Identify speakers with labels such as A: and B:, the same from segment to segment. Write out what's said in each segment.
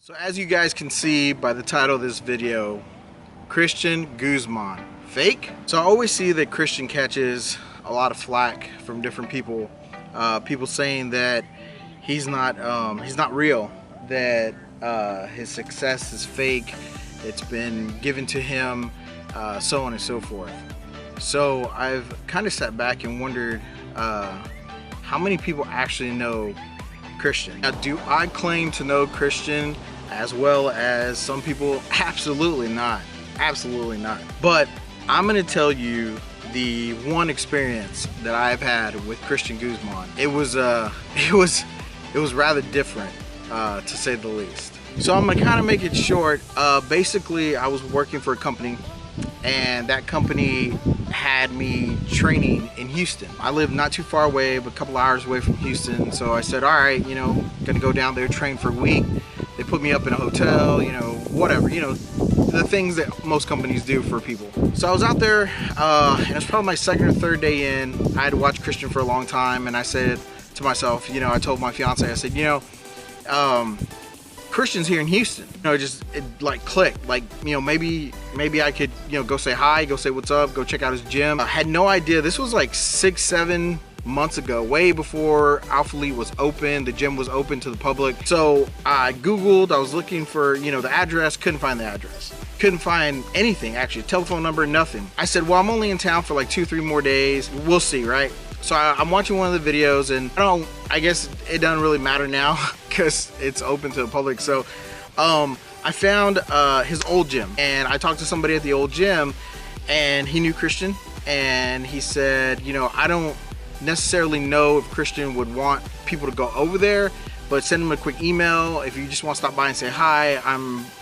A: So as you guys can see by the title of this video, Christian Guzman, fake? So I always see that Christian catches a lot of flack from different people. People saying that he's not real, that his success is fake, it's been given to him, so on and so forth. So I've kind of sat back and wondered how many people actually know Christian. Now, do I claim to know Christian as well as some people? Absolutely not. Absolutely not. But I'm gonna tell you the one experience that I've had with Christian Guzman. It was rather different, to say the least. So I'm gonna kind of make it short. Basically, I was working for a company, and that company had me training in Houston. I live not too far away, but a couple hours away from Houston. So I said, all right, gonna go down there, train for a week. They put me up in a hotel, whatever, the things that most companies do for people. So I was out there, and it was probably my second or third day in. I had watched Christian for a long time, and I said to myself, I told my fiance, I said, Christian's here in Houston. It like clicked. Like, maybe I could, go say hi, go say what's up, go check out his gym. I had no idea. This was like 6-7 months ago, way before Alpha Elite was open, the gym was open to the public. So I Googled, I was looking for, the address, couldn't find the address. Couldn't find anything, actually, telephone number, nothing. I said, well, I'm only in town for like 2-3 more days. We'll see, right? So I'm watching one of the videos, and I guess it doesn't really matter now because it's open to the public. So I found his old gym, and I talked to somebody at the old gym, and he knew Christian, and he said, I don't necessarily know if Christian would want people to go over there, but send him a quick email if you just want to stop by and say hi.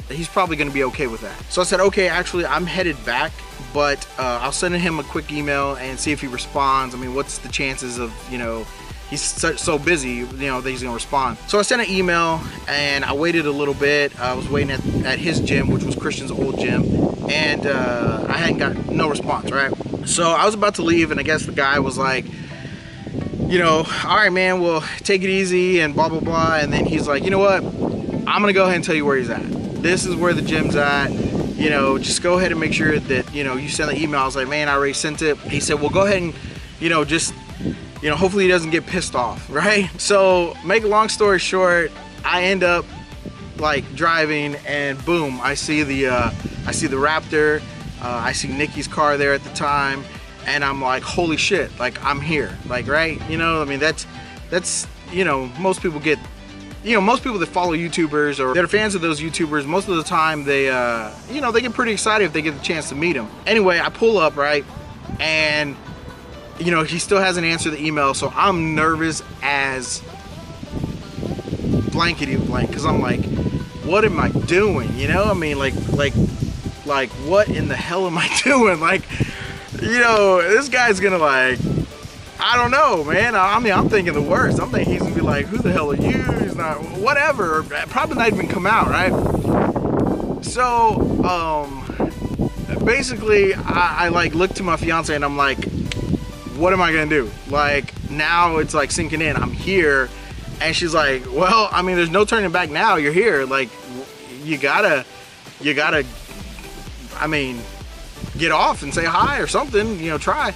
A: He's probably going to be okay with that. So I said, okay, actually I'm headed back, but I'll send him a quick email and see if he responds. I mean, what's the chances of, he's so busy, that he's gonna respond. So I sent an email, and I waited a little bit. I was waiting at his gym, which was Christian's old gym, and I hadn't got no response, right? So I was about to leave, and I guess the guy was like, all right, man, well, take it easy and blah, blah, blah. And then he's like, you know what? I'm gonna go ahead and tell you where he's at. This is where the gym's at. Just go ahead and make sure that, you send the email. I was like, man, I already sent it. He said, well, go ahead and, just, hopefully he doesn't get pissed off, right? So make a long story short, I end up like driving, and boom, I see the Raptor. I see Nikki's car there at the time. And I'm like, holy shit, like I'm here, like, right? I mean, that's, most people get, most people that follow YouTubers or that are fans of those YouTubers, most of the time they, they get pretty excited if they get the chance to meet him. Anyway, I pull up, right? And, he still hasn't answered the email. So I'm nervous as blankety blank, because I'm like, what am I doing? I mean, like, what in the hell am I doing? Like, this guy's gonna, like, I don't know, man. I mean, I'm thinking the worst. I'm thinking he's gonna be like, who the hell are you? He's not, whatever. Probably not even come out, right? So, basically, I like look to my fiance, and I'm like, what am I gonna do? Like, now it's like sinking in. I'm here, and she's like, well, I mean, there's no turning back now. You're here. Like, you gotta, I mean, get off and say hi or something, try.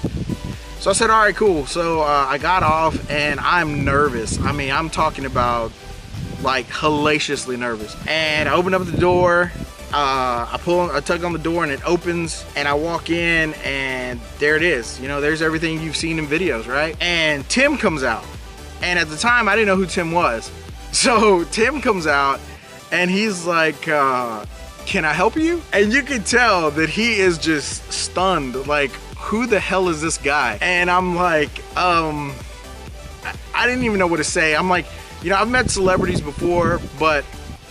A: So I said, all right, cool. So I got off, and I'm nervous. I mean, I'm talking about like hellaciously nervous. And I open up the door, I tug on the door, and it opens, and I walk in, and there it is. There's everything you've seen in videos, right? And Tim comes out. And at the time, I didn't know who Tim was. So Tim comes out, and he's like, can I help you? And you can tell that he is just stunned, like, who the hell is this guy? And I'm like, I didn't even know what to say. I'm like, I've met celebrities before, but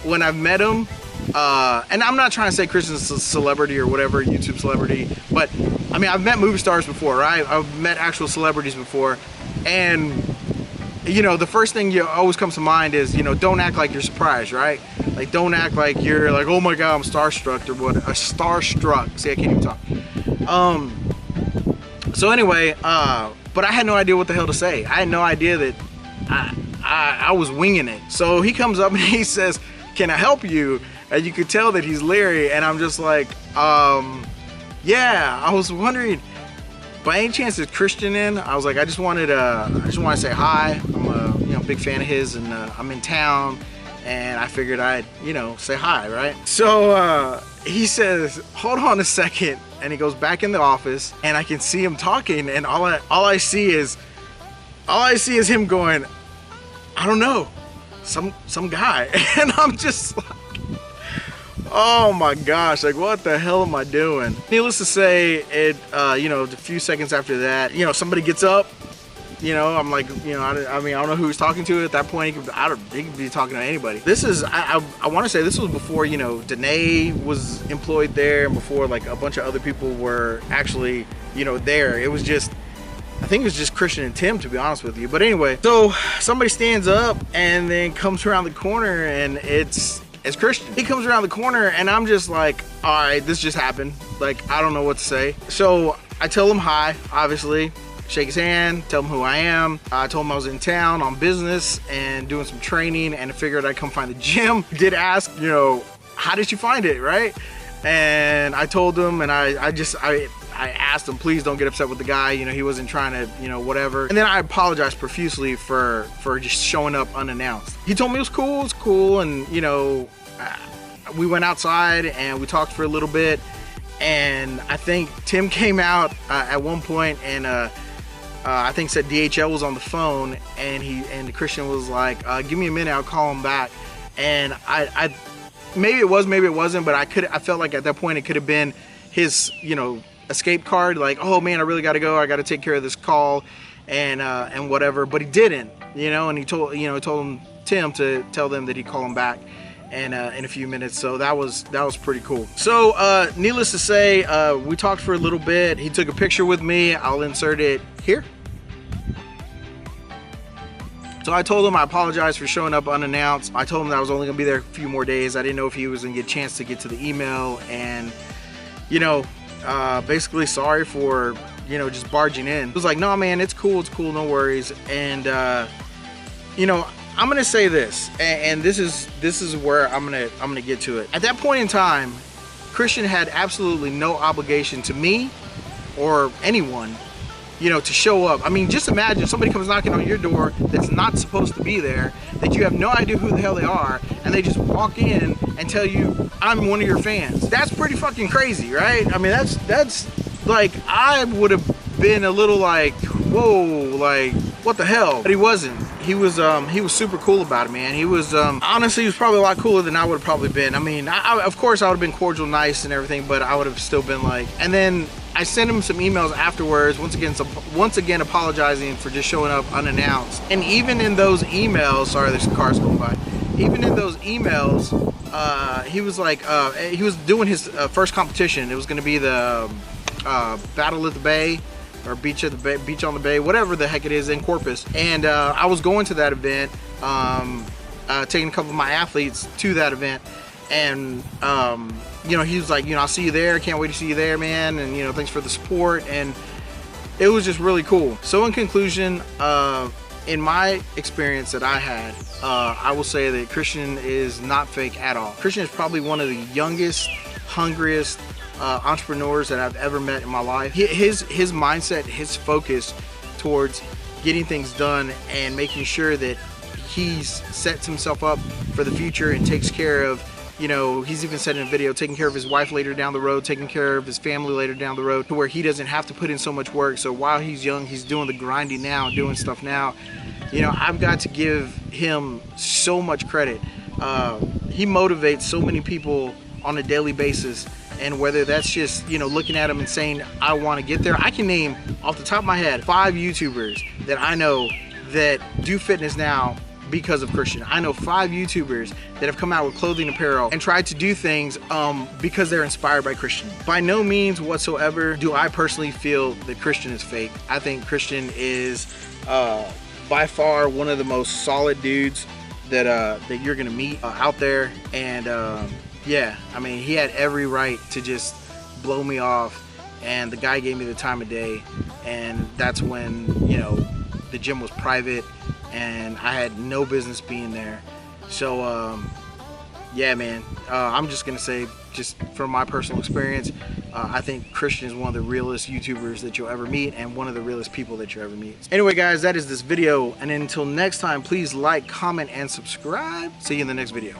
A: when I've met them, and I'm not trying to say Christian's a celebrity or whatever, YouTube celebrity, but I mean, I've met movie stars before, right? I've met actual celebrities before, and the first thing you always comes to mind is, don't act like you're surprised, right? Like, don't act like you're like, oh my God, I'm starstruck or what, starstruck. See, I can't even talk. So anyway, but I had no idea what the hell to say. I had no idea that I was winging it. So he comes up and he says, can I help you? And you could tell that he's leery, and I'm just like, yeah, I was wondering, by any chance is Christian in? I was like, I just wanted to say hi. I'm a big fan of his, and I'm in town, and I figured I'd say hi, right? So he says, hold on a second, and he goes back in the office, and I can see him talking, and all I see is him going, I don't know, some guy. And I'm just like, oh my gosh, like what the hell am I doing? Needless to say, it a few seconds after that, somebody gets up, I'm like, I mean, I don't know who he's talking to at that point. He could be talking to anybody. This is, I want to say this was before, Danae was employed there, and before like a bunch of other people were actually, there. It was just, I think it was just Christian and Tim, to be honest with you. But anyway, so somebody stands up and then comes around the corner, and it's Christian. He comes around the corner, and I'm just like, all right, this just happened. Like, I don't know what to say. So I tell him hi, obviously, shake his hand, tell him who I am. I told him I was in town on business and doing some training, and I figured I'd come find the gym. He did ask, how did you find it, right? And I told him, and I asked him, please don't get upset with the guy. He wasn't trying to, whatever. And then I apologized profusely for just showing up unannounced. He told me it was cool. And, we went outside and we talked for a little bit. And I think Tim came out at one point, and I think said DHL was on the phone, and Christian was like, give me a minute, I'll call him back. And I maybe it was, maybe it wasn't, but I felt like at that point it could have been his, escape card, like, oh man, I really got to go, I got to take care of this call, and whatever. But he didn't, and he told him, Tim, to tell them that he'd call him back and in a few minutes. So that was pretty cool. So needless to say, we talked for a little bit. He took a picture with me. I'll insert it here. So I told him I apologized for showing up unannounced. I told him that I was only gonna be there a few more days. I didn't know if he was gonna get a chance to get to the email, and basically sorry for just barging in. He was like, no man, it's cool, no worries. And I'm gonna say this, and this is where I'm gonna get to it. At that point in time, Christian had absolutely no obligation to me or anyone, to show up. I mean, just imagine somebody comes knocking on your door that's not supposed to be there, that you have no idea who the hell they are, and they just walk in and tell you, I'm one of your fans. That's pretty fucking crazy, right? I mean, that's like, I would have been a little like, whoa, like, what the hell? But he wasn't. He was super cool about it, man. He was, honestly, he was probably a lot cooler than I would have probably been. I mean, of course I would have been cordial, nice and everything, but I would have still been like, and then I sent him some emails afterwards, once again apologizing for just showing up unannounced. And even in those emails, sorry, there's some cars going by. Even in those emails, he was like, he was doing his first competition. It was going to be the Battle at the Bay, or Beach on the Bay, whatever the heck it is, in Corpus. And I was going to that event, taking a couple of my athletes to that event. And he was like, I'll see you there, can't wait to see you there, man, and thanks for the support. And it was just really cool. So in conclusion, in my experience that I had, I will say that Christian is not fake at all. Christian is probably one of the youngest, hungriest entrepreneurs that I've ever met in my life. His mindset, his focus towards getting things done and making sure that he's sets himself up for the future and takes care of, he's even said in a video, taking care of his wife later down the road, taking care of his family later down the road, to where he doesn't have to put in so much work. So while he's young, he's doing the grinding now, doing stuff now. I've got to give him so much credit. He motivates so many people on a daily basis. And whether that's just, looking at him and saying, I want to get there. I can name off the top of my head 5 YouTubers that I know that do fitness now because of Christian. I know 5 YouTubers that have come out with clothing apparel and tried to do things because they're inspired by Christian. By no means whatsoever do I personally feel that Christian is fake. I think Christian is by far one of the most solid dudes that you're gonna meet out there. And yeah, I mean, he had every right to just blow me off, and the guy gave me the time of day. And that's when, the gym was private and I had no business being there. So yeah, man, I'm just gonna say, just from my personal experience, I think Christian is one of the realest YouTubers that you'll ever meet, and one of the realest people that you'll ever meet. Anyway, guys, that is this video, and until next time, please like, comment, and subscribe. See you in the next video.